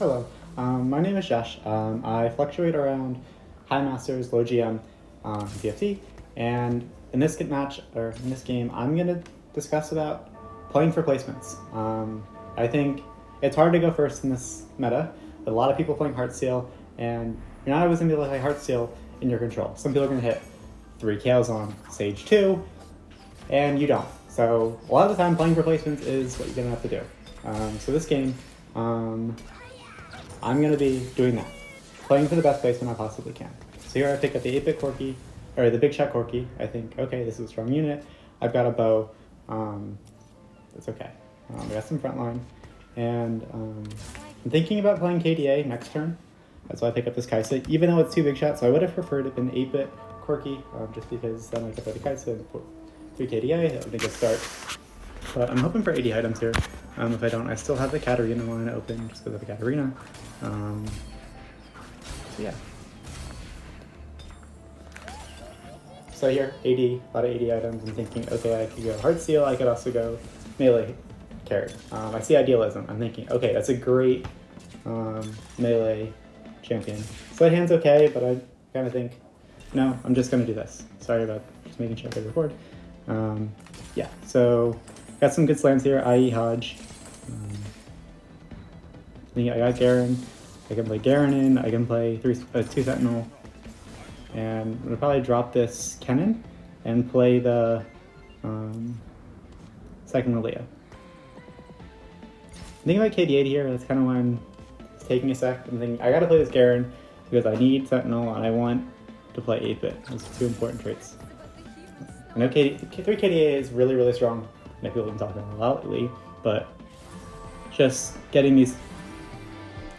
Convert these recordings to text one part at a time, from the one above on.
Hello, my name is Josh. I fluctuate around high masters, low GM, PFT, and in this game, I'm gonna discuss about playing for placements. I think it's hard to go first in this meta. A lot of people playing Heartsteel, and you're not always gonna be able to play Heartsteel in your control. Some people are gonna hit 3 KOs on Sage 2, and you don't. So a lot of the time, playing for placements is what you're gonna have to do. So this game, I'm going to be doing that, playing for the best placement I possibly can. So here I pick up the 8-bit Corki, or the big shot Corki. I think, okay, this is a strong unit. I've got a bow. It's okay. I got some frontline. And I'm thinking about playing KDA next turn. That's why I pick up this Kaisa, even though it's 2 big shots. So I would have preferred it been 8-bit Corki, just because then I could play the Kaisa and 3 KDA. That would be a good start. But I'm hoping for 80 items here. If I don't, I still have the Katarina line open just because of the Katarina. So yeah. So here, 80, a lot of 80 items. I'm thinking, okay, I could go Heartsteel. I could also go melee carry. I see Idealism. I'm thinking, okay, that's a great melee champion. Sled hand's okay, but I kind of think, no, I'm just going to do this. Sorry about just making sure I could record. Yeah, so got some good slams here, i.e. Hodge. I got Garen. I can play Garen in. I can play 2 Sentinel. And I'm going to probably drop this Kennen and play the second Lilia. I'm thinking about KD8 here. That's kind of why I'm taking a sec. I'm thinking I got to play this Garen because I need Sentinel and I want to play 8-bit. Those are 2 important traits. I know 3 KDA is really, really strong. I know people have been talking a lot lately, but just getting these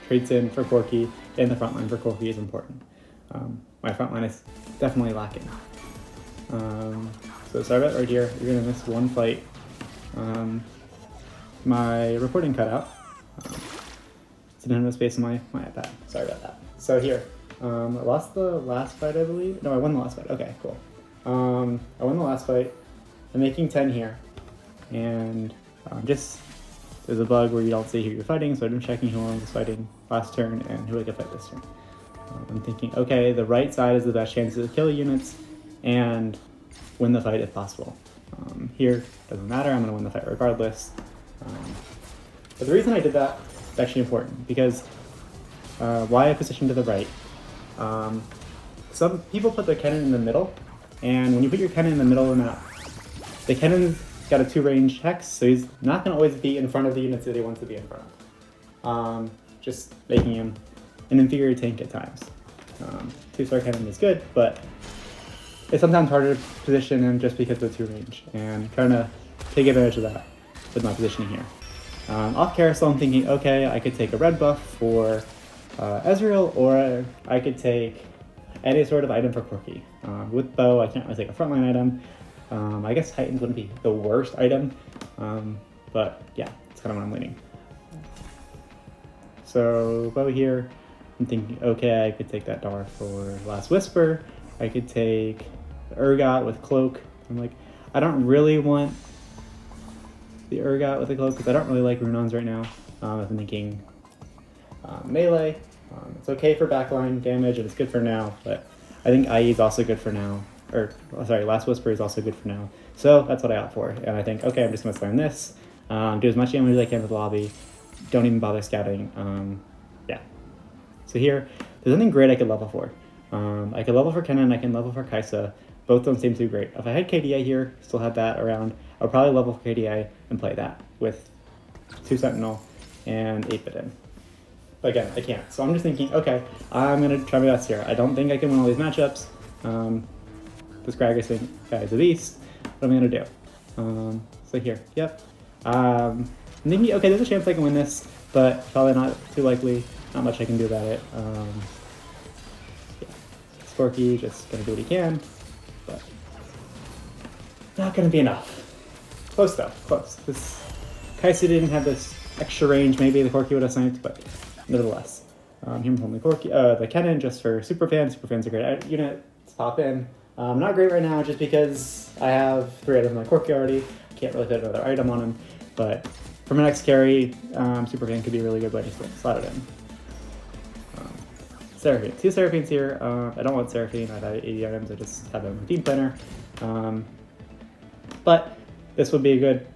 traits in for Corki and the front line for Corki is important. My front line is definitely lacking. So sorry about right here. You're gonna miss one fight. My recording cut out. It's in no space on my iPad. Sorry about that. So here, I lost the last fight, I believe. No, I won the last fight. Okay, cool. I won the last fight. I'm making 10 here, and there's a bug where you don't see who you're fighting, so I'm checking who I was fighting last turn and who I could fight this turn. I'm thinking, okay, the right side is the best chance to kill units and win the fight if possible. Here, doesn't matter, I'm going to win the fight regardless. But the reason I did that is actually important, because why I positioned to the right. Some people put their Kennen in the middle, and when you put your Kennen in the middle of the map, the Kennen's got a 2-range hex, so he's not going to always be in front of the units that he wants to be in front of. Just making him an inferior tank at times. 2-star Kennen is good, but it's sometimes harder to position him just because of the 2-range, and trying to take advantage of that with my positioning here. Off carousel, I'm thinking, okay, I could take a red buff for Ezreal, or I could take any sort of item for Corki. With bow, I can't really take a frontline item. I guess Titans wouldn't be the worst item, but yeah, it's kind of what I'm leaning. So bow here, I'm thinking, okay, I could take that Dar for Last Whisper. I could take the Urgot with Cloak. I'm like, I don't really want the Urgot with the Cloak because I don't really like Runons right now. I'm thinking melee. It's okay for backline damage and it's good for now, but I think IE is also good for now. Last Whisper is also good for now. So that's what I opt for. And I think, okay, I'm just going to slam this, do as much damage as I can with the lobby, don't even bother scouting. Yeah. So here, there's nothing great I could level for. I could level for Kennen, I can level for Kaisa. Both don't seem too great. If I had KDA here, still had that around, I would probably level for KDA and play that with 2 Sentinel and 8-bit in. But again, I can't. So I'm just thinking, okay, I'm going to try my best here. I don't think I can win all these matchups. This Gragas guy is a beast. What am I going to do? So here, yep. I'm thinking, okay, there's a chance I can win this, but probably not too likely. Not much I can do about it. Yeah. Sporky just going to do what he can, but not going to be enough. Close though, close. This Kaisa didn't have this extra range. Maybe the Corki would have sniped, but nevertheless. Here I'm holding the Kennen just for Superfan. Superfan's a great unit to pop in. Not great right now just because I have 3 items in my Corki already. I can't really fit another item on him, but for my next carry, Superfan could be a really good way to slot it in. Seraphine. 2 Seraphines here. I don't want Seraphine. I have 80 items. I just have them in Team Planner. But this would be a good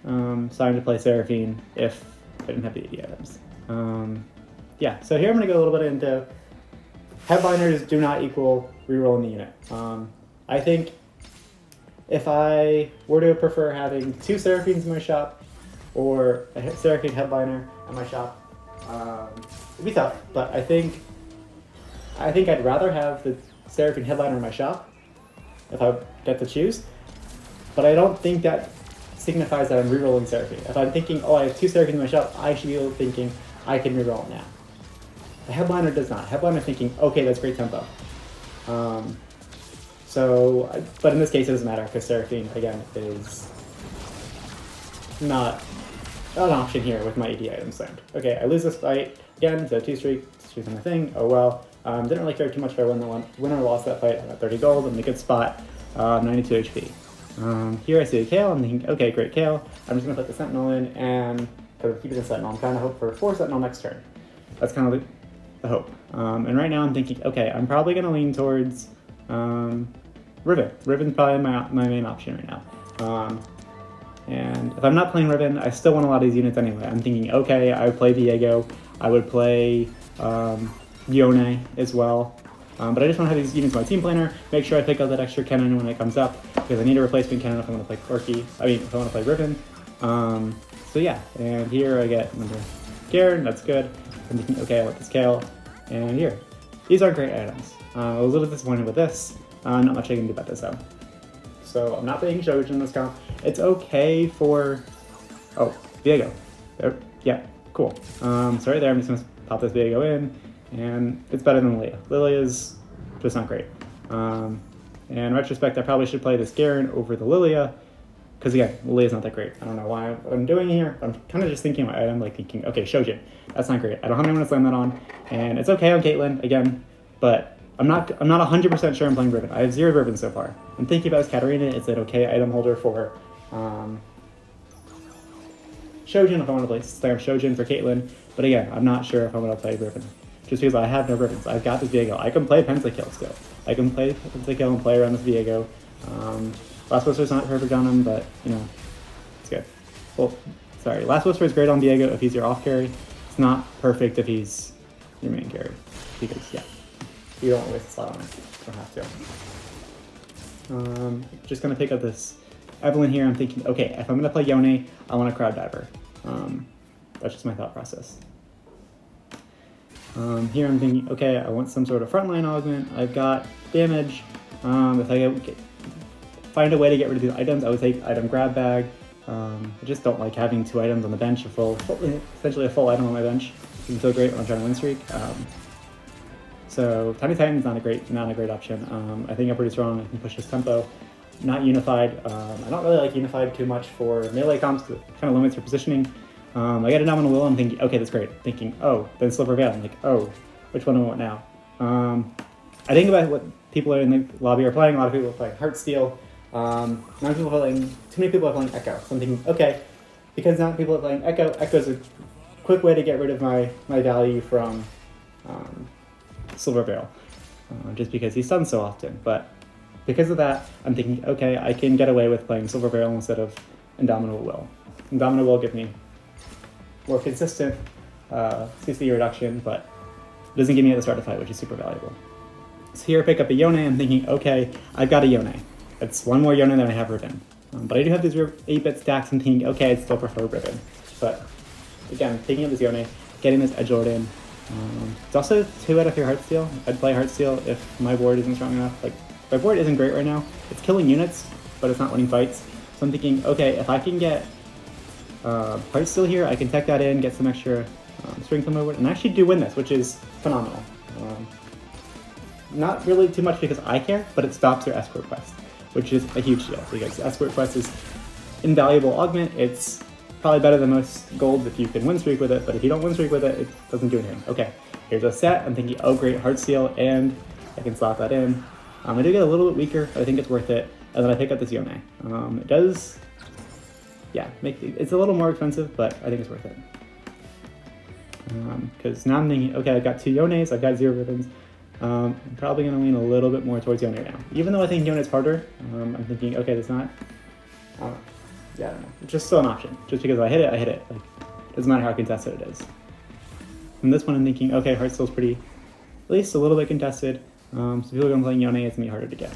time to play Seraphine if I didn't have the 80 items. Yeah, so here I'm going to go a little bit into headliners do not equal rerolling the unit. I think if I were to prefer having 2 Seraphines in my shop or a Seraphine headliner in my shop, it'd be tough, but I think I'd rather have the Seraphine headliner in my shop if I get to choose, but I don't think that signifies that I'm rerolling Seraphine. If I'm thinking, oh, I have 2 Seraphines in my shop, I should be thinking I can reroll it now. The headliner does not. Headliner thinking, okay, that's great tempo. But in this case, it doesn't matter because Seraphine, again, is not an option here with my 80 items slammed. Okay, I lose this fight again, so 2 streak on the thing. Oh well. Didn't really care too much if I win or lost that fight. I got 30 gold. I'm in a good spot. 92 HP. Here I see a Kale. I'm thinking, okay, great Kale. I'm just gonna put the Sentinel in and keep it in Sentinel. I'm trying to hope for 4 Sentinel next turn. That's kind of the hope. And right now I'm thinking, okay, I'm probably gonna lean towards Riven. Riven's probably my main option right now. And if I'm not playing Riven, I still want a lot of these units anyway. I'm thinking, okay, I would play Viego. I would play Yone as well. But I just want to have these units in my team planner, make sure I pick up that extra cannon when it comes up, because I need a replacement cannon if I want to play if I want to play Riven. So yeah, and here I get another Garen, that's good. I'm thinking, okay, I want this Kale, and here. These are great items. I was a little disappointed with this. Not much I can do about this though. So I'm not playing Shojin in this comp. It's okay for, Viego. There, yeah, cool. So right there, I'm just gonna pop this Viego in, and it's better than Lilia. Lilia's just not great. In retrospect, I probably should play this Garen over the Lilia, because again, Lilia's not that great. I don't know why I'm doing it here. I'm kind of just thinking about item, like thinking, okay, Shojin, that's not great. I don't have anyone to slam that on, and it's okay on Caitlyn again, but I'm not 100% sure I'm playing Riven. I have 0 Riven so far. I'm thinking about Katarina. It's an okay item holder for Shojin if I want to play slam Shojin for Caitlyn, but again, I'm not sure if I'm going to play Riven. Just because I have no Rivens. I've got this Viego. I can play Pentakill still. I can play Pentakill and play around this Viego. Last Whisper's not perfect on him, but, you know, it's good. Well, sorry. Last Whisper is great on Viego if he's your off carry. It's not perfect if he's your main carry. Because, yeah, you don't want to waste a slot on it. You don't have to. Just going to pick up this Evelyn here. I'm thinking, okay, if I'm going to play Yone, I want a Crowd Diver. That's just my thought process. Here I'm thinking, okay, I want some sort of frontline augment. I've got damage. If I find a way to get rid of these items, I would take item grab bag. I just don't like having 2 items on the bench, essentially a full item on my bench. Doesn't feel great when I'm trying to win streak. So Tiny Titan's not a great option. I think I'm pretty strong. I can push this tempo. Not Unified. I don't really like Unified too much for melee comps because it kind of limits your positioning. I get a Nominal Will, I'm thinking, okay, that's great. Thinking, oh, then Silver Veil. I'm like, oh, which one do I want now? I think about what people in the lobby are playing. A lot of people are playing Heartsteel. Too many people are playing Echo. So I'm thinking, okay, because not people are playing Echo, Echo's a quick way to get rid of my value from Silver Veil, just because he's stunned so often. But because of that, I'm thinking, okay, I can get away with playing Silver Veil instead of Indomitable Will. Indomitable Will give me more consistent CC reduction, but it doesn't give me at the start of the fight, which is super valuable. So here I pick up a Yone. I'm thinking, okay, I've got a Yone. It's one more Yone than I have Riven. But I do have these 8-bit stacks and thinking, okay, I'd still prefer Riven. But again, picking up this Yone, getting this Edgelord in. It's also 2 out of 3 Heartsteel. I'd play Heartsteel if my board isn't strong enough. Like, my board isn't great right now. It's killing units, but it's not winning fights. So I'm thinking, okay, if I can get Heartsteel here, I can tech that in, get some extra strength on my board, and actually do win this, which is phenomenal. Not really too much because I care, but it stops their escort quest, which is a huge deal because escort quest is invaluable augment. It's probably better than most golds if you can win streak with it, but if you don't win streak with it, it doesn't do anything. Okay, here's a set. I'm thinking, oh great, Heartsteel, and I can slot that in. I do get a little bit weaker, but I think it's worth it. And then I pick up this Yone. It does, yeah, it's a little more expensive, but I think it's worth it. Because now I'm thinking, okay, I've got 2 Yones, I've got 0 ribbons. I'm probably going to lean a little bit more towards Yone now. Even though I think Yone is harder, I'm thinking, okay, that's not, yeah, I don't know. It's just still an option. Just because I hit it, I hit it. Like, doesn't matter how contested it is. And this one I'm thinking, okay, Heartsteel's pretty, at least a little bit contested. So people are going to play Yone, it's going to be harder to get.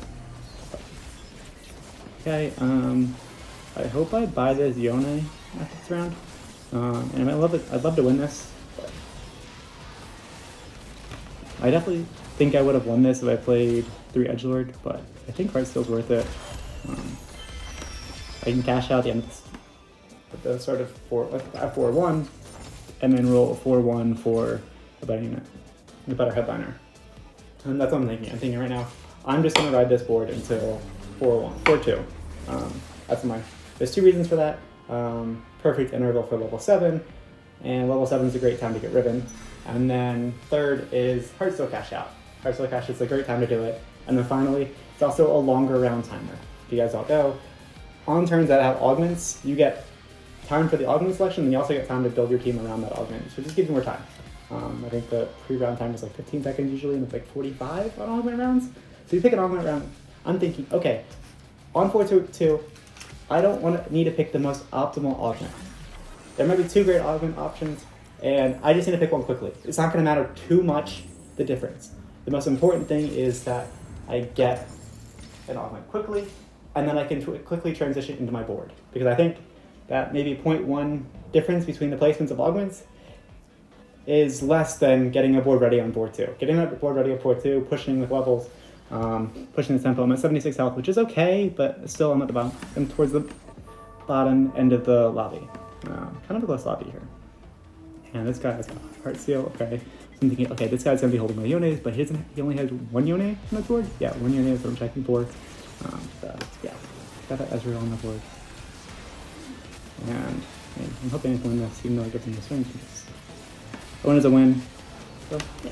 Okay, I hope I buy this Yone after this round. And I'd love to win this. But I definitely think I would have won this if I played 3 Edgelord, but I think Heartsteel's worth it. I can cash out the end of this, at the start of 4-1, and then roll a 4-1 for a better unit, a better headliner. And that's what I'm thinking. I'm thinking right now, I'm just going to ride this board until 4-2. There's 2 reasons for that. Perfect interval for level 7, and level 7 is a great time to get ribbon. And then third is Heartsteel cash out. Heartsteel cash is a great time to do it. And then finally, it's also a longer round timer. If you guys all know, on turns that have augments, you get time for the augment selection, and you also get time to build your team around that augment. So it just gives you more time. I think the pre-round time is like 15 seconds usually, and it's like 45 on augment rounds. So you pick an augment round, I'm thinking, okay, on 4-2, I don't need to pick the most optimal augment. There might be 2 great augment options, and I just need to pick one quickly. It's not going to matter too much, the difference. The most important thing is that I get an augment quickly, and then I can quickly transition into my board. Because I think that maybe 0.1 difference between the placements of augments is less than getting a board ready on board 2. Getting that board ready on board 2, pushing with levels, pushing the tempo. I'm at 76 health, which is okay, but still I'm at the bottom. I'm towards the bottom end of the lobby. Kind of a close lobby here. And this guy has got Heartsteel, okay. So I'm thinking, okay, this guy's gonna be holding my Yones, but he only has 1 Yone on the board? Yeah, 1 Yone is what I'm checking for. Yeah, got that Ezreal on the board. And I'm hoping I can win this, even though I get some swing. A win is a win. So, yeah.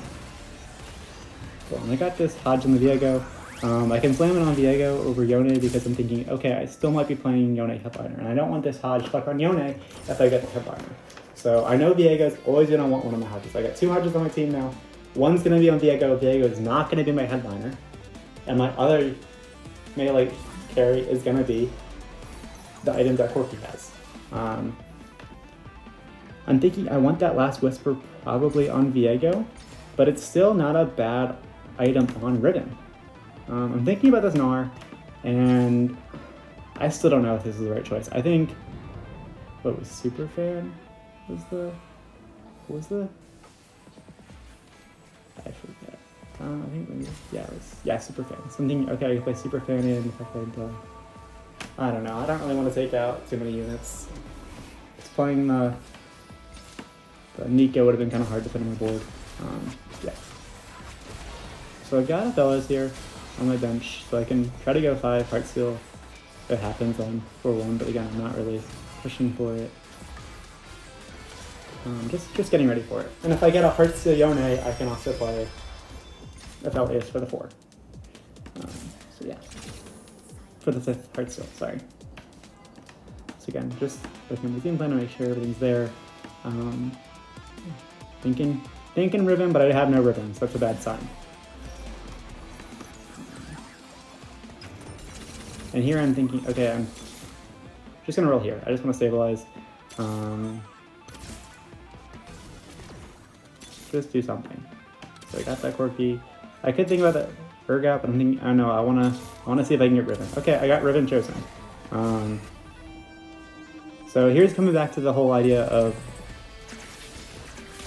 Cool, and I got this Hodge on the Viego. I can slam it on Viego over Yone because I'm thinking, okay, I still might be playing Yone headliner, and I don't want this Hodge stuck on Yone if I get the headliner. So I know Viego's always going to want one of my Hodges. I got 2 Hodges on my team now. One's going to be on Viego. Viego is not going to be my headliner. And my other melee carry is going to be the item that Corky has. I'm thinking I want that Last Whisper probably on Viego, but it's still not a bad item on Ribbon. I'm thinking about this Gnar, and I still don't know if this is the right choice. I think, what was Superfan? What was the? I forget. I think maybe, it was Superfan. So I'm thinking, okay, I can play Superfan in if I play I don't know. I don't really want to take out too many units. Just playing the Nico would have been kind of hard to fit on my board. Yeah. So I've got a Bellas here on my bench, so I can try to go 5 Heartsteel if it happens on 4-1, but again, I'm not really pushing for it. Just getting ready for it. And if I get a Heartsteel Yone, I can also play a Bellas for the 4. So yeah. For the 5th Heartsteel, sorry. So again, just looking at the game plan to make sure everything's there. Thinking ribbon, but I have no ribbons. That's a bad sign. And here I'm thinking, okay, I'm just gonna roll here. I just want to stabilize. Just do something. So I got that Corky. I could think about that Urgot, but I'm thinking, I don't know, I wanna see if I can get ribbon. Okay, I got ribbon chosen. So here's coming back to the whole idea of,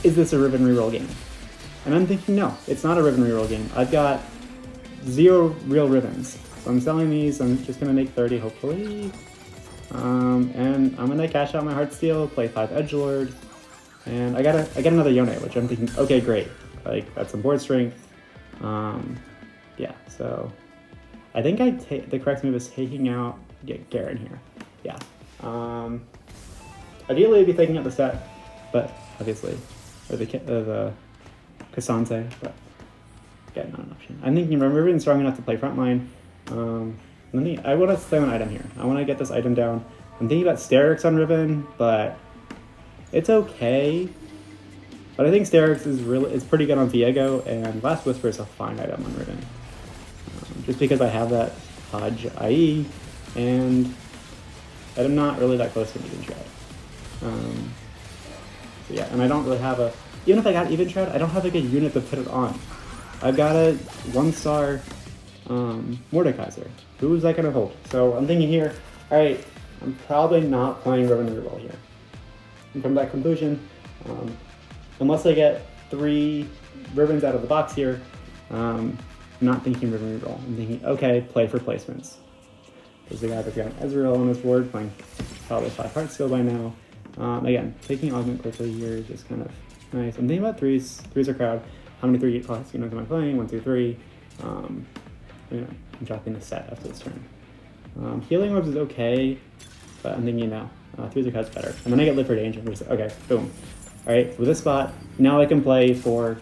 is this a ribbon reroll game? And I'm thinking, no, it's not a ribbon reroll game. I've got 0 real ribbons. So I'm selling these, I'm just gonna make 30 hopefully. And I'm gonna cash out my Heartsteel, play 5 Edgelord, and I get another Yone, which I'm thinking, okay, great. Like, that's some board strength. Yeah, so I think the correct move is taking out Garen here. Yeah. Ideally, I'd be taking out the set, but obviously, or the Cassante, but again, not an option. I'm thinking Ribbon's strong enough to play frontline. I want to slam an item here. I want to get this item down. I'm thinking about Sterix on Ribbon, but it's okay. But I think Sterix is pretty good on Viego, and Last Whisper is a fine item on Riven. Just because I have that Hodge IE, and I'm not really that close to an Even Shroud. So yeah, and I don't really have even if I got Even Shroud, I don't have a good unit to put it on. I've got a 1-star Mordekaiser. Who is that going to hold? So I'm thinking here, alright, I'm probably not playing Riven Reroll here. And from that conclusion, unless I get 3 Rivens out of the box here, I'm not thinking Riven Reroll. I'm thinking, okay, play for placements. There's a guy that's got Ezreal on his board, playing probably 5 Hearts still by now. Again, taking Augment quickly here is just kind of nice. I'm thinking about 3s. 3s are crowd. How many 3-class units am I playing? 1, 2, 3. I'm dropping the set after this turn. Healing Orbs is okay, but I'm thinking no. 3s are crowd's better. And then I get Live for Danger. Okay, boom. Alright, so with this spot, now I can play for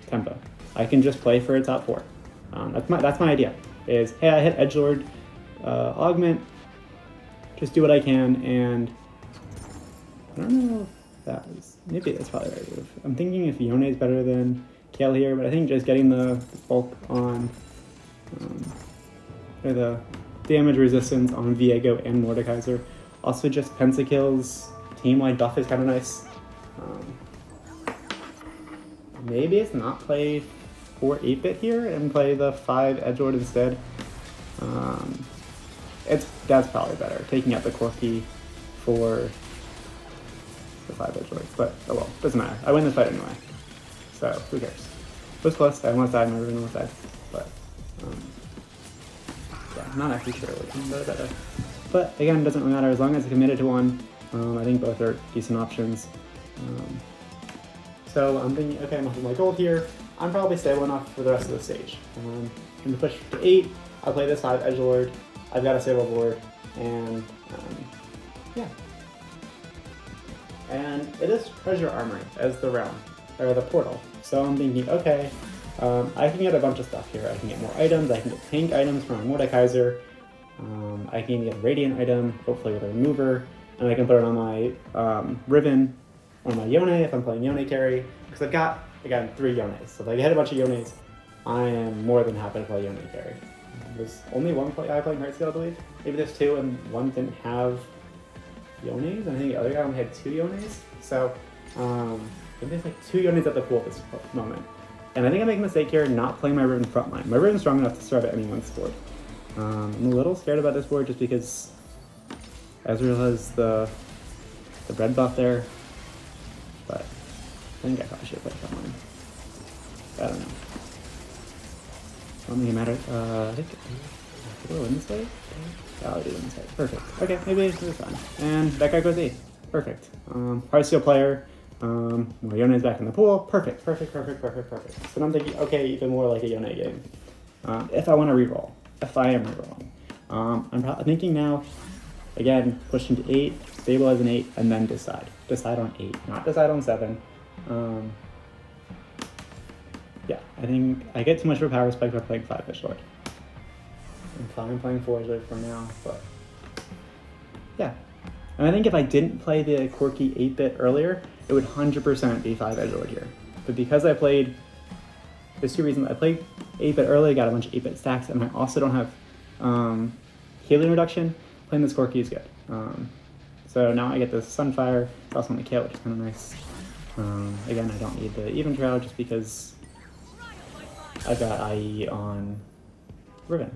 tempo. I can just play for a top 4. That's my idea. Is, hey, I hit Edgelord, Augment, just do what I can, and I don't know if that was, maybe that's probably the right move. I'm thinking if Yone is better than Kale here, but I think just getting the bulk on, or the damage resistance on Viego and Mordekaiser. Also just Pentakill's team-wide buff is kind of nice. Maybe it's not play 4 8-bit here and play the 5 Edgelord instead. That's probably better, taking out the Corki for the 5 Edgelord. But oh well, doesn't matter. I win the fight anyway. So who cares? It was close. I almost died, my Riven almost died. But yeah, I'm not actually sure which one better. But again, it doesn't really matter as long as I committed to one. I think both are decent options. So I'm thinking, okay, I'm going to my gold here. I'm probably stable enough for the rest of the stage. I'm going to push to 8. I'll play this 5 Edgelord. I've got a stable board, and yeah. And it is Treasure Armory as the realm, or the portal. So I'm thinking, okay, I can get a bunch of stuff here. I can get more items. I can get tank items from Mordekaiser. I can get a Radiant item, hopefully with a remover, and I can put it on my Riven or my Yone if I'm playing Yone carry, because I've got, again, 3 Yones. So if I get a bunch of Yones, I am more than happy to play Yone carry. There's only one guy playing Heartsteel, I believe. Maybe there's 2 and one didn't have Yones, and I think the other guy only had 2 Yones. So I think there's like 2 Yones at the pool at this moment. And I think I make a mistake here not playing my Riven frontline. My Riven's strong enough to serve at anyone's board. I'm a little scared about this board just because Ezreal has the red buff there, but I think I probably should have played frontline. I don't know. I don't think it matters. I think we'll win this fight. Yeah, I'll do win this fight. Perfect. Okay, maybe it's fine. And that guy goes 8. Perfect. Heartsteel player. Yone is back in the pool. Perfect. So then I'm thinking, okay, even more like a Yone game. If I want to reroll. If I am rerolling. I'm thinking now, again, pushing to 8, stabilize an 8, and then decide. Decide on 8, not decide on 7. Yeah, I think I get too much of a power spike by playing 5 Edgelord. I'm fine playing 4 Edgelord for now, but yeah. And I think if I didn't play the quirky 8-bit earlier, it would 100% be 5 Edgelord here. But because I played, there's 2 reasons. I played 8-bit early, got a bunch of 8-bit stacks, and I also don't have healing reduction. Playing this quirky is good. So now I get this Sunfire. It's also on the kill, which is kind of nice. Again, I don't need the Even Shroud just because I've got IE on Riven.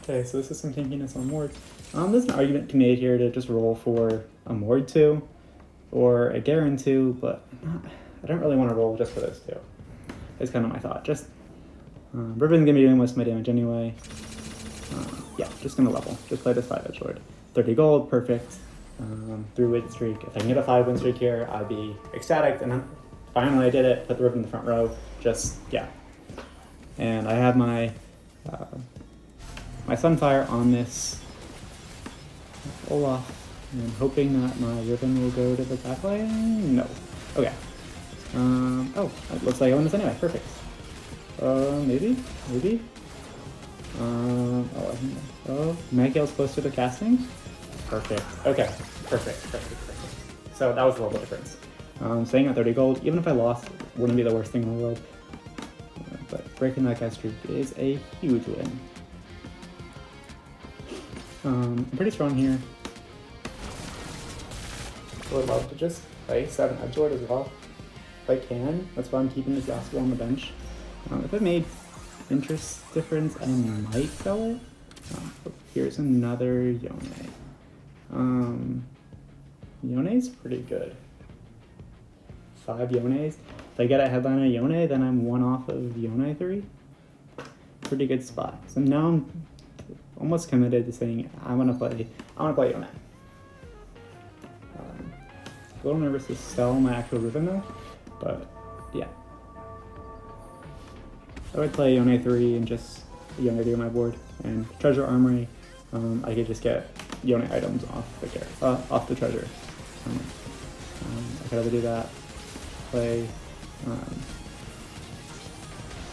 Okay, so this is some tankiness on Mord. There's an argument to be made here to just roll for a Mord 2 or a Garen 2, but I don't really want to roll just for those 2. It's kind of my thought. Just Riven's gonna be doing most of my damage anyway. Yeah, just gonna level. Just play this 5 Edgelord. 30 gold, perfect. 3-win streak. If I can get a 5-win streak here, I'd be ecstatic. And finally I did it. Put the Riven in the front row. Just, yeah. And I have my my Sunfire on this Olaf. And I'm hoping that my Riven will go to the back lane. No. Okay. Oh, it looks like I won this anyway. Perfect. Maybe? Magale's close to the casting? Perfect. Okay. Perfect. So that was a little bit different. Staying at 30 gold, even if I lost, wouldn't be the worst thing in the world. But breaking that guy's streak is a huge win. I'm pretty strong here. I would love to just play 7 Edgelord as well, if I can. That's why I'm keeping this Yasuo on the bench. If it made interest difference, I might sell it. Here's another Yone. Yone's pretty good. 5 Yones. If I get a headliner Yone, then I'm 1 off of Yone 3. Pretty good spot. So now I'm almost committed to saying I want to play Yone. A little nervous to sell my actual Riven though, but yeah. I would play Yone 3 and just Yone 3 on my board, and Treasure Armory, I could just get Yone items off the treasure. I could either do that, play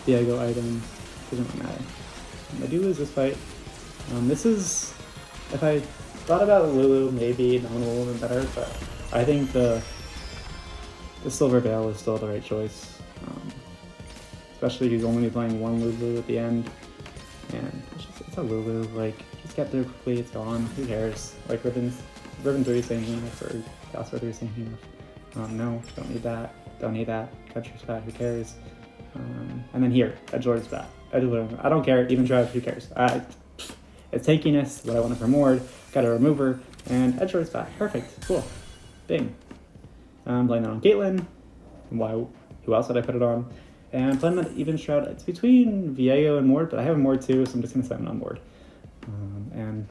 Diego items, doesn't really matter. I do lose this fight. This is, if I thought about Lulu, maybe Nominal would have been better, but I think the Silver Veil is still the right choice. Especially he's only playing 1 Lulu at the end. And it's a Lulu, like, just get through quickly, it's gone, who cares? Like, Riven 3 is saying enough, or Yasuo 3 is saying enough. No, don't need that, Country's bad, who cares? And then here, Edgelord's bad. Edgelord, I don't care, even Trev, who cares? It's tankiness, what I wanted from Ward, got a remover, and Edgelord's bad. Perfect, cool. Bing. I'm playing that on Caitlyn. Who else did I put it on? And I'm playing that Even Shroud. It's between Viego and Ward, but I have a Ward too, so I'm just going to set him on Ward. And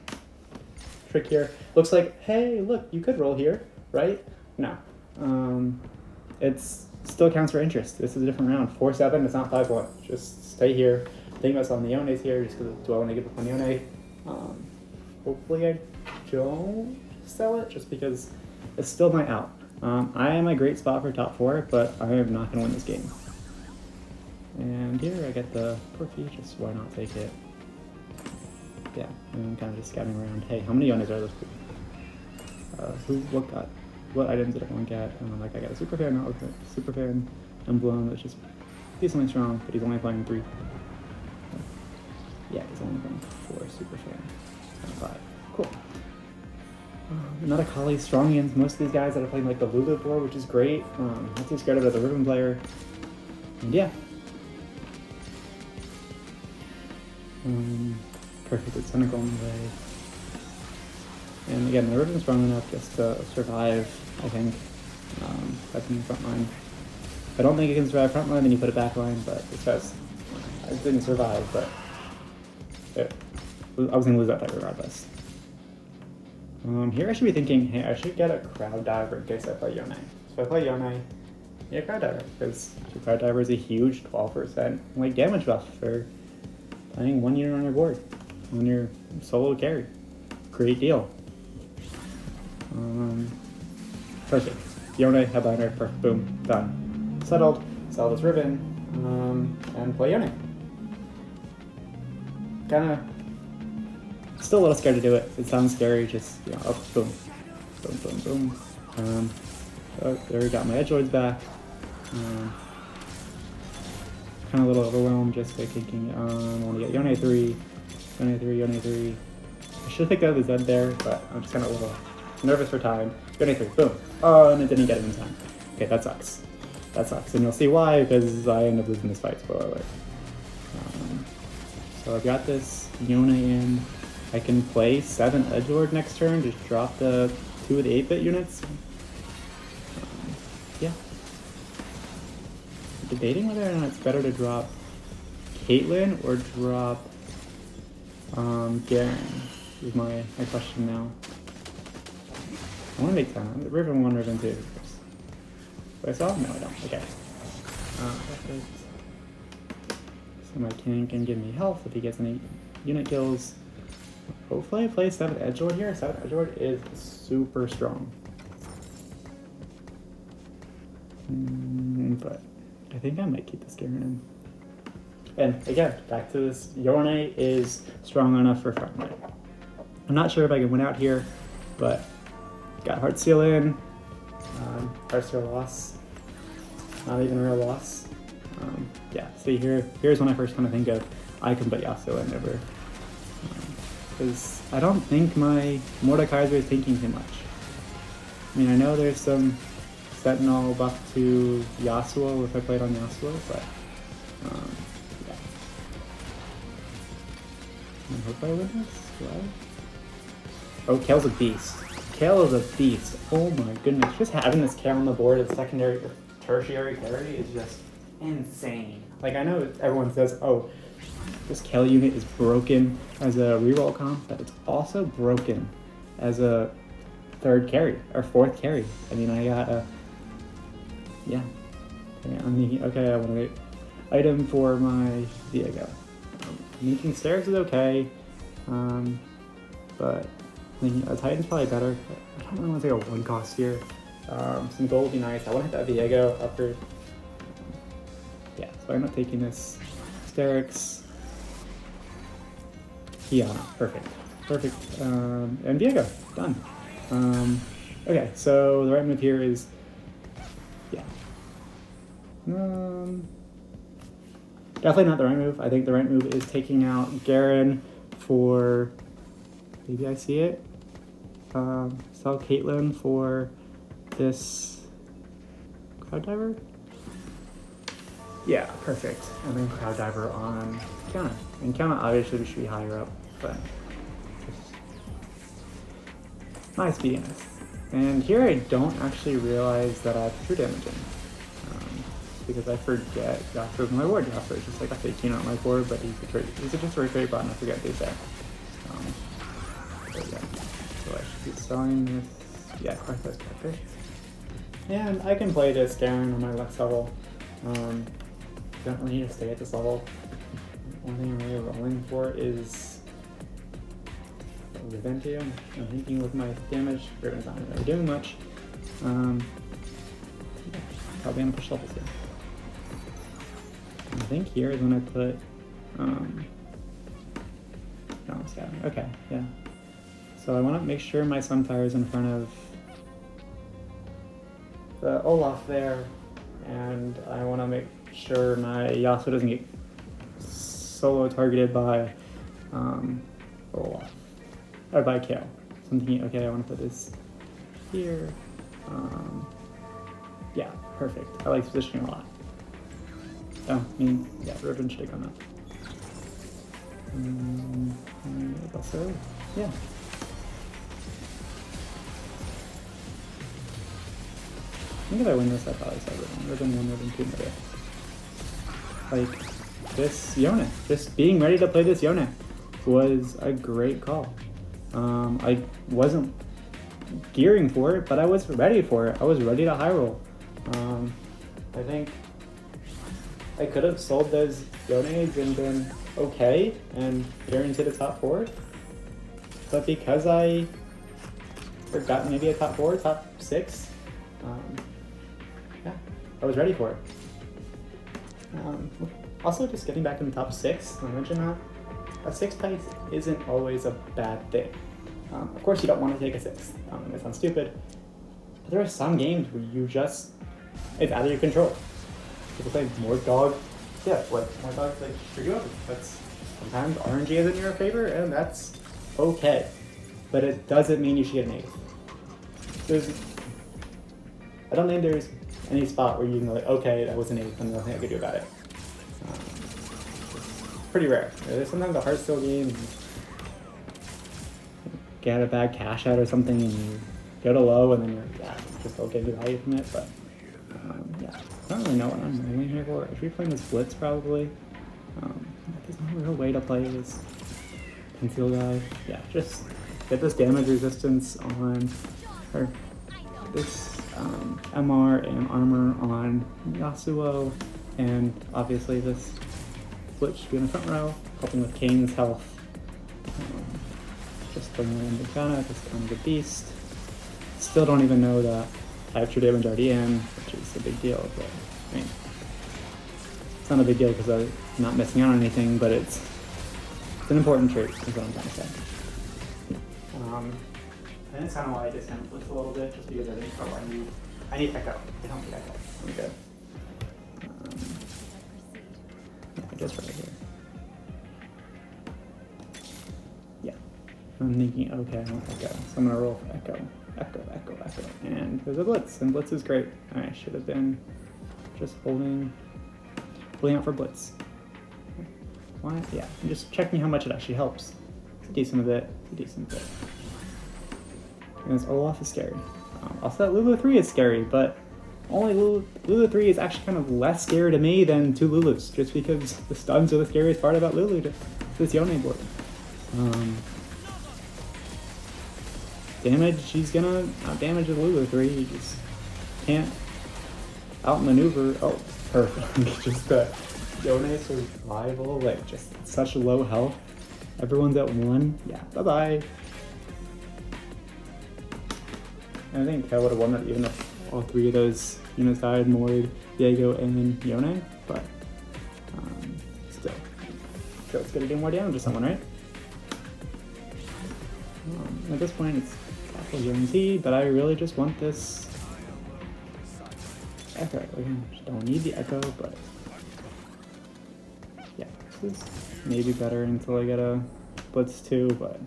trick here. Looks like, hey, look, you could roll here, right? No. It's still counts for interest. This is a different round. 4-7, it's not 5-1. Just stay here. I think about selling the Yone's here, just because do I want to give up on Yone? Hopefully I don't sell it, just because it's still my out. I am a great spot for top 4, but I am not going to win this game. And here I get the Porky, just why not take it? Yeah, and I'm kind of just scouting around. Hey, how many Yones are those? What items did everyone get? Like I got a Superfan emblem, which is decently strong, but he's only playing 3. Yeah, he's only playing 4 Superfan. 5. Cool. Not a Kali, strong against most of these guys that are playing like the Lulu board, which is great. Not too scared of the Riven player. And yeah. Perfect, it's gonna go on the way. And again, the Riven's strong enough just to survive, I think. That's in the front line. If I don't think it can survive front line, then you put it back line, but it says it didn't survive, but I was gonna lose that fight regardless. Here I should be thinking, hey, I should get a Crowd Diver in case I play Yone. So if I play Yone, yeah, Crowd Diver, because Crowd Diver is a huge 12% like damage buff for playing 1 unit on your board, on your solo carry. Great deal. Perfect. Yone, headliner, perfect, boom, done. Settled, sell this Riven, and play Yone. Kinda still a little scared to do it. It sounds scary, just, you know, up, boom, boom, boom, boom. Oh, there we got my Edgelords back. Kind of a little overwhelmed just by thinking, I want to get Yone 3, Yone 3, Yone 3. I should have picked up the Zed there, but I'm just kind of a little nervous for time. Yone 3, boom. Oh, and it didn't get it in time. Okay, that sucks. That sucks, and you'll see why, because I end up losing this fight, spoiler alert. So I've got this Yone in. I can play 7 Edgelord next turn, just drop the 2 of the 8-bit units. Yeah. Debating whether or not it's better to drop Caitlyn or drop Garen is my question now. I want to make 10. Riven 1, Riven 2. Do I saw? No, I don't. Okay. Perfect. So my king can give me health if he gets any unit kills. Hopefully I play 7 Edgelord here. 7 Edgelord is super strong. But I think I might keep this Garen in. And again, back to this, Yone is strong enough for front line. I'm not sure if I can win out here, but got Heart Seal in. Hearthstone loss. Not even a real loss. Yeah, see here's when I first kind of think of I can put Yasuo in over. Because I don't think my Mordekaiser is thinking too much. I mean, I know there's some Sentinel buff to Yasuo if I played on Yasuo, but yeah. I hope I win this. Well, oh, Kale's a beast. Kale is a beast. Oh my goodness. Just having this Kale on the board as secondary or tertiary carry is just insane. Like, I know everyone says, oh, this Kale unit is broken as a reroll comp, but it's also broken as a third carry or fourth carry. I mean, I got a yeah. Okay, I want to item for my Diego. Making stairs is okay, but a Titan's probably better. But I don't really want to take a one cost here. Some gold would be nice. I want to hit that Diego upper. Yeah, so I'm not taking this. Sterix. Kiana, perfect. Perfect. And Diego, done. Okay, so the right move here is, yeah. Definitely not the right move. I think the right move is taking out Garen for, maybe I see it. Sell Caitlyn for this Crowd Diver. Yeah, perfect. And then Crowd Diver on Kiana. And Kiana obviously should be higher up, but just my speediness. And here I don't actually realize that I have true damage in. Because I forget Yasuo's on my board. Yasuo is just like a fake unit on my board, but he's just a trade bot and I forget these there. So yeah. So I should be selling this. Yeah, of course that's perfect. And I can play this Garen on my next level. Don't really need to stay at this level. One thing I'm really rolling for is Riven too. I'm thinking with my damage, Riven's not really doing much. Yeah, probably gonna push levels here. I think here is when I put no, I'm scouting. Okay, yeah. So I want to make sure my Sunfire is in front of the Olaf there, and I want to make sure my Yasuo doesn't get solo targeted by Olaf or by Kale. So I'm thinking, okay, I want to put this here. Yeah, perfect. I like positioning a lot. Oh, I mean, yeah, Riven should have gone up. And also, yeah. I think if I win this, I probably say Riven. Riven 1, Riven 2 maybe. Like, this Yone. Just being ready to play this Yone was a great call. I wasn't gearing for it, but I was ready for it. I was ready to high roll. I think I could have sold those Yones and been okay and guaranteed a top 4. But because I forgot maybe a top 4, top 6, yeah, I was ready for it. Also, just getting back in the top 6, I mentioned that a 6 place isn't always a bad thing. Of course, you don't want to take a 6. That sounds stupid. But there are some games where you just, it's out of your control. People say more dog, yeah, like more dogs like screw you up. That's sometimes RNG is in your favor, and that's okay. But it doesn't mean you should get an 8th. I don't think there's any spot where you can go like, okay, that was an 8th, and nothing I could do about it. It's pretty rare. There's sometimes a Hearthstone game, you get a bad cash out or something, and you go to low, and then you're just okay to value from it. But yeah, I don't really know what I'm rolling here for. I should be playing this Blitz probably. There's no real way to play this Pencil guy. Yeah, just get this damage resistance on, or this MR and armor on Yasuo, and obviously this Blitz should be in the front row, helping with Kane's health. Just bringing in the Kana, just kind of a beast. Still don't even know that I have true damage already in, which is a big deal, but I mean, it's not a big deal because I'm not missing out on anything, but it's an important trait, is what I'm trying to say. And that's kind of why I just kind of flipped a little bit, just because I think I need Echo. I don't need Echo. I'm good. I guess right here. Yeah. I'm thinking, okay, I want Echo. So I'm gonna roll for Echo. Echo. And there's a Blitz, and Blitz is great. I should have been just holding out for Blitz. Why? Yeah, I'm just checking how much it actually helps. It's a decent bit. And this Olaf is scary. Also, that Lulu 3 is scary, but only Lulu 3 is actually kind of less scary to me than 2 Lulus, just because the stuns are the scariest part about Lulu to this Yone board. Damage, she's gonna outdamage the Lulu 3, you just can't outmaneuver. Oh, perfect. Just the Yone survival, like just such low health. Everyone's at 1. Yeah, bye-bye. I think I would have won that even if all 3 of those units died, Mord, Diego, and Yone, but still. So it's gonna do more damage to someone, right? At this point, it's tackle guaranteed, but I really just want this Echo. Again, just don't need the Echo, but yeah, this is maybe better until I get a Blitz 2, but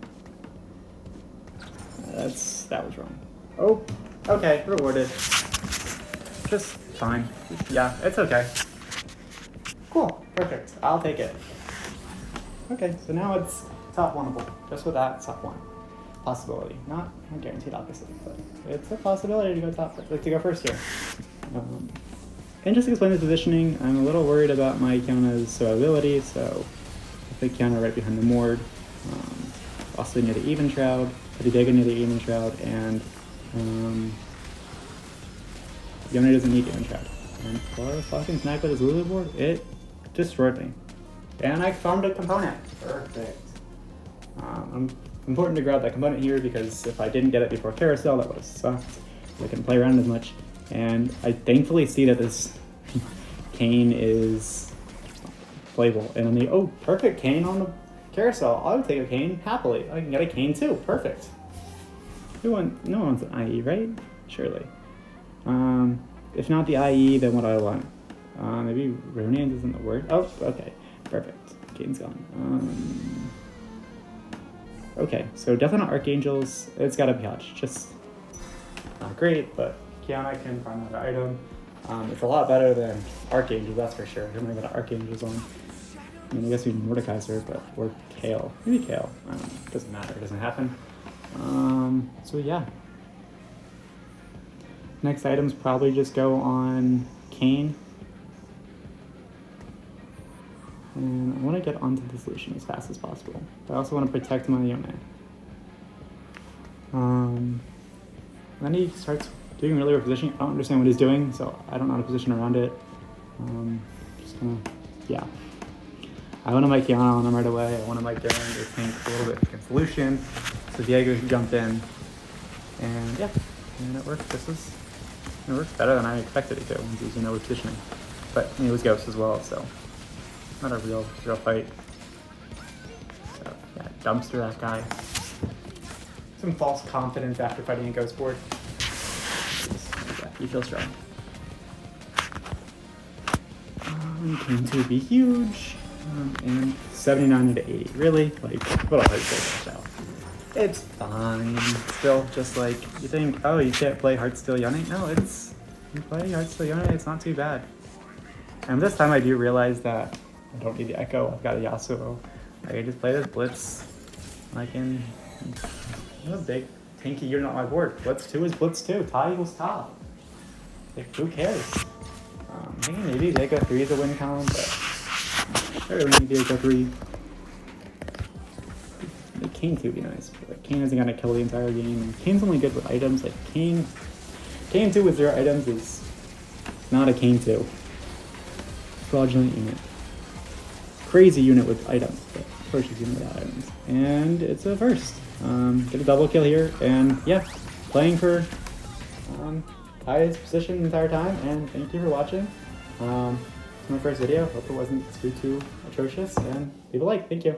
that was wrong. Oh, okay, rewarded. Just fine. Yeah, it's okay. Cool, perfect. I'll take it. Okay, so now it's top oneable. Just with that, top 1. Possibility. Not guaranteed, obviously, but it's a possibility to go to go first here. And just to explain the positioning, I'm a little worried about my Kiona's survivability, so I put Kiona right behind the Mord, also near the Even Shroud, the Diego near the Even Shroud, and Yone doesn't need Even Shroud. And for a fucking snipe with his Lulu board, it destroyed me. And I farmed a component. Perfect. Important to grab that component here because if I didn't get it before Carousel, that would have sucked. I couldn't play around as much. And I thankfully see that this Kane is playable. And on the, oh, perfect Kane on the Carousel. I would take a Kane happily. I can get a Kane too. Perfect. No one wants an IE, right? Surely. If not the IE, then what do I want? Maybe Ronin isn't the word. Oh, okay. Perfect. Kane's gone. Okay, so definitely not Archangels. It's gotta be Hutch. Just not great, but Kiona can find another item. It's a lot better than Archangels, that's for sure. I don't know about Archangels on. I mean, I guess we Mordekaiser, but or Kale. Maybe Kale. I don't know. It doesn't matter. It doesn't happen. So yeah. Next items probably just go on Kane. And I want to get onto the solution as fast as possible. But I also want to protect my Yone. Then he starts doing really weird positioning. I don't understand what he's doing, so I don't know how to position around it. Just gonna, yeah. I want to make Yone on him right away. I want to make Yone to think a little bit against solution. So Diego can jump in. And yeah, and it worked. It worked better than I expected it to once he's positioning. But I mean, it was Ghost as well, so not a real fight. So yeah, dumpster that guy. Some false confidence after fighting a Ghost board. Yeah, you feel strong. Came to be huge. And 79 into 80. Really? Like, what a hard pull out. It's fine. Still, just like, you think, oh, you can't play Heartsteel Yone? No, you play Heartsteel Yone, it's not too bad. And this time I do realize that I don't need the Echo. I've got a Yasuo. I can just play this Blitz. I can. I'm a big tanky unit on my board. Blitz 2 is Blitz 2. Tie equals top. Like, who cares? I'm thinking maybe Diego 3 is a win column, but I really need Diego 3. Like, Kane 2 would be nice. But like, Kane isn't gonna kill the entire game. And Kane's only good with items. Like, Kane 2 with 0 items is not a Kane 2. Fraudulent unit. Crazy unit with items, but first unit without items. And it's a first. Get a double kill here, and yeah, playing for highest position the entire time, and thank you for watching. It's my first video. Hope it wasn't too atrocious, and leave a like. Thank you.